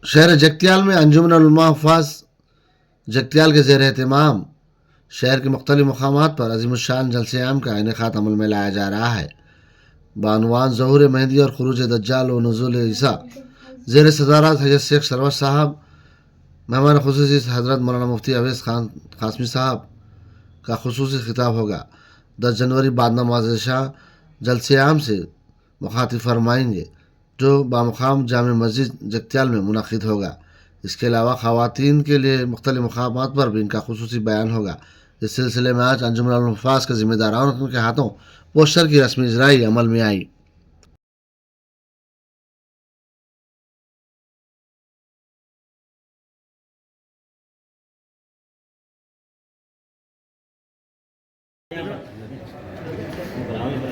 शहर जगतियाल में अंजुमन उलमा हुफ़ाज़ जगतियाल के ज़ेर एहतमाम शहर के मुख्तलिफ़ मकामात पर अज़ीमुश्शान जलसे आम का इनेक़ाद अमल में लाया जा रहा है। बानवान ज़हूर मेहदी और खुरूज दज्जाल व नुज़ूल ईसा ज़ेर सदारत हज़रत शेख सरवर साहब, मेहमान खुसूसी हज़रत मौलाना मुफ्ती अवैस खान कासमी साहब का खुसूसी खिताब होगा। 10 जनवरी बाद नमाज़ इशा जलसे आम से मुखातिब फरमाएंगे जो बामुकाम जामे मस्जिद जगतियाल में मुनक़िद होगा। इसके अलावा ख़वातीन के लिए मुख्तलिफ़ मकामात पर भी इनका खुसूसी बयान होगा। इस सिलसिले में आज अंजुमन हुफ़ाज़ के ज़िम्मेदारान के हाथों पोस्टर की रस्मी इजराई अमल में आई।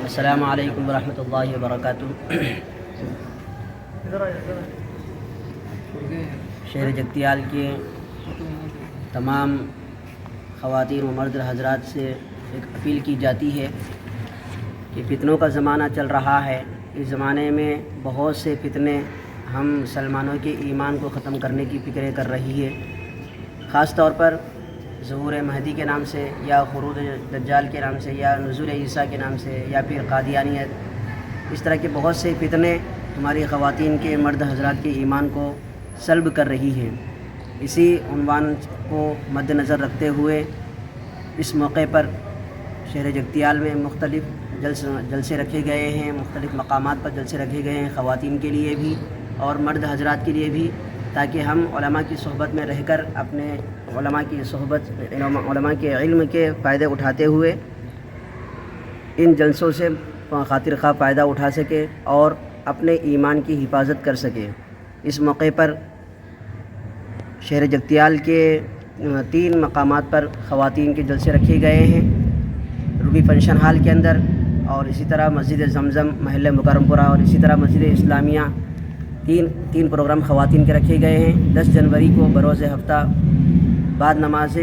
अस्सलामु अलैकुम वरहमतुल्लाहि वबरकातुहू। शहर जगतियाल के तमाम ख़वातीन व मर्द हज़रात से एक अपील की जाती है कि फ़ितनों का ज़माना चल रहा है। इस ज़माने में बहुत से फ़ितने हम मुसलमानों के ईमान को ख़त्म करने की फ़िक्रें कर रही है। ख़ास तौर पर ज़हूर महदी के नाम से या खुरूज दज्जाल के नाम से या नुज़ूल ईसा के नाम से या फिर क़ादियानियत, इस तरह के बहुत से फ़ितने हमारी ख़वातीन के मर्द हज़रात के ईमान को सल्ब कर रही हैं। इसी उन्वान को मद्देनज़र रखते हुए इस मौके पर शहर जगतियाल में मुख्तलिफ़ जलसे रखे गए हैं, मुख्तलिफ़ मकामात पर जलसे रखे गए हैं ख़वातीन के लिए भी और मर्द हज़रात के लिए भी, ताकि हम उलमा की सोहबत में रहकर अपने उलमा के इल्म के फ़ायदे उठाते हुए इन जलसों से खातिर खा फ़ायदा उठा सके और अपने ईमान की हिफाजत कर सके। इस मौके पर शहर जगतियाल के 3 मकामात पर ख़वातीन के जलसे रखे गए हैं, रूबी फंक्शन हाल के अंदर और इसी तरह मस्जिद ज़मज़म महल मुकरमपुरा और इसी तरह मस्जिद इस्लामिया। तीन प्रोग्राम ख़वातीन के रखे गए हैं। 10 जनवरी को बरोज़ हफ्ता बाद नमाज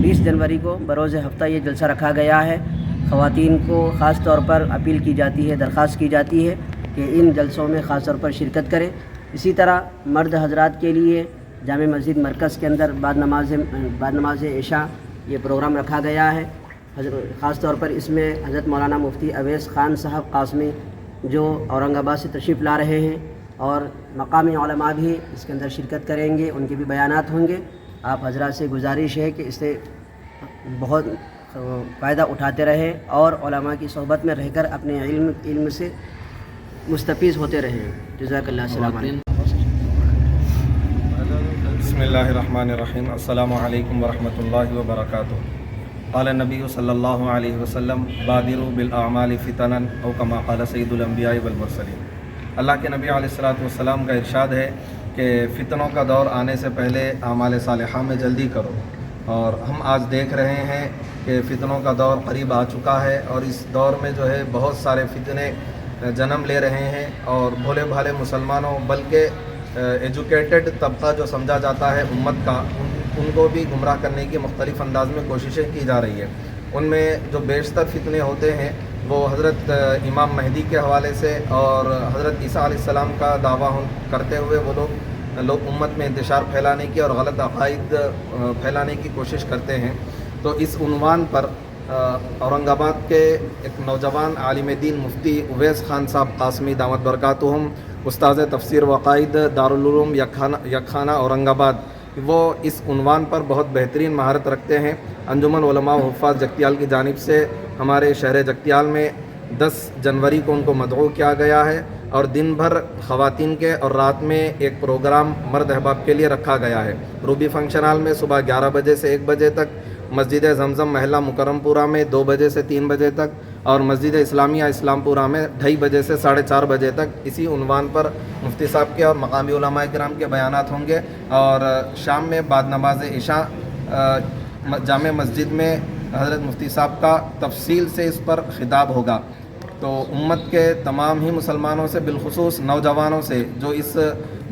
20 जनवरी को बरोज़ हफ्ता ये जलसा रखा गया है। ख़वातीन को ख़ास तौर पर अपील की जाती है, दरख्वास्त की जाती है कि इन जलसों में ख़ास तौर पर शिरकत करें। इसी तरह मर्द हज़रात के लिए जामे मस्जिद मरकज़ के अंदर बाद नमाज इशा ये प्रोग्राम रखा गया है। ख़ास तौर पर इसमें हज़रत मौलाना मुफ्ती अवैस खान साहब कासमी जो औरंगाबाद से तशरीफ़ ला रहे हैं और मकामी उलमा भी इसके अंदर शिरकत करेंगे, उनके भी बयानात होंगे। आप हज़रात से गुजारिश है कि इससे बहुत फ़ायदा उठाते रहें और उलमा की सोहबत में रहकर अपने इल्म से मुस्तफ़ीज़ होते रहें। जज़ाकल्लाह। अस्सलामु अलैकुम। बिस्मिल्लाहिर्रहमानिर्रहीम। अस्सलामु अलैकुम वरहमतुल्लाहि वबरकातुहू। क़ाल नबी सल्लल्लाहु अलैहि वसल्लम बादिरू बिल आमाल फितनन औ कमा क़ाल सय्यिदुल अंबिया वल मुरसलीन। अल्लाह के नबी अलैहिस्सलातु वस्सलाम का इरशाद है कि फ़ितनों का दौर आने से पहले आमाल सालिहा में जल्दी करो। और हम आज देख रहे हैं कि फ़ितनों का दौर करीब आ चुका है और इस दौर में जो है बहुत सारे फ़ितने जन्म ले रहे हैं और भोले भाले मुसलमानों बल्कि एजुकेटेड तबका जो समझा जाता है उम्मत का, उनको भी गुमराह करने की मुख्तलिफ़ अंदाज में कोशिशें की जा रही है। उनमें जो बेशतर फ़ितने होते हैं वो हज़रत इमाम महदी के हवाले से और हज़रत ईसा अलैहिस्सलाम का दावा करते हुए वो लोग उम्मत में इंतशार फैलाने की और गलत अक़ाइद फैलाने की कोशिश करते हैं। तो इस उन्वान पर औरंगाबाद के एक नौजवान आलिम दीन मुफ्ती उवैस खान साहब कासमी दामत बरकातुहुम, उस्ताद तफसीर व अक़ाइद दारुल उलूम यकखाना औरंगाबाद, वो इस उन्वान पर बहुत बेहतरीन महारत रखते हैं। अंजुमन उलमा व हुफ़्फ़ाज़ जगतियाल की जानिब से हमारे शहर जगतियाल में 10 जनवरी को उनको मदऊ किया गया है और दिन भर ख़वातीन के और रात में एक प्रोग्राम मर्द अहबाब के लिए रखा गया है। रूबी फंक्शन हाल में सुबह 11 बजे से 1 बजे तक, मस्जिद ज़मज़म महला मुकरमपुरा में 2 बजे से 3 बजे तक और मस्जिद इस्लामिया इस्लामपुरा में 2:30 बजे से 4:30 बजे तक इसी उन्वान पर मुफ्ती साहब के और मकामी उलमा किराम के बयानात होंगे। और शाम में बाद नमाज इशा जामे मस्जिद में हज़रत मुफ्ती साहब का तफसील से इस पर खिताब होगा। तो उम्मत के तमाम ही मुसलमानों से बिलखुसूस नौजवानों से जो इस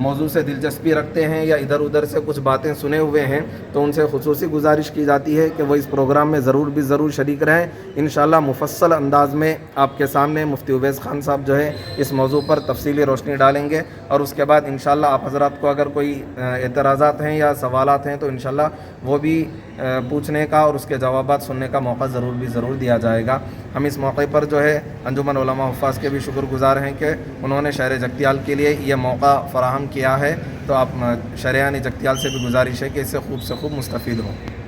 موضوع سے دلچسپی رکھتے ہیں یا ادھر ادھر سے کچھ باتیں سنے ہوئے ہیں تو ان سے خصوصی گزارش کی جاتی ہے کہ وہ اس پروگرام میں ضرور شریک رہیں. انشاءاللہ مفصل انداز میں آپ کے سامنے مفتی اویس خان صاحب جو ہے اس موضوع پر تفصیلی روشنی ڈالیں گے, اور اس کے بعد انشاءاللہ آپ حضرات کو اگر کوئی اعتراضات ہیں یا سوالات ہیں تو انشاءاللہ وہ بھی پوچھنے کا اور اس کے جوابات سننے کا موقع ضرور دیا جائے گا. ہم اس موقع پر جو ہے انجمن علماء حفاظ کے بھی شکر گزار ہیں کہ انہوں نے شہر جگتیال کے لیے یہ موقع فراہم کیا ہے, تو آپ شہریان جگتیال سے بھی گزارش ہے کہ اس سے خوب مستفید ہوں.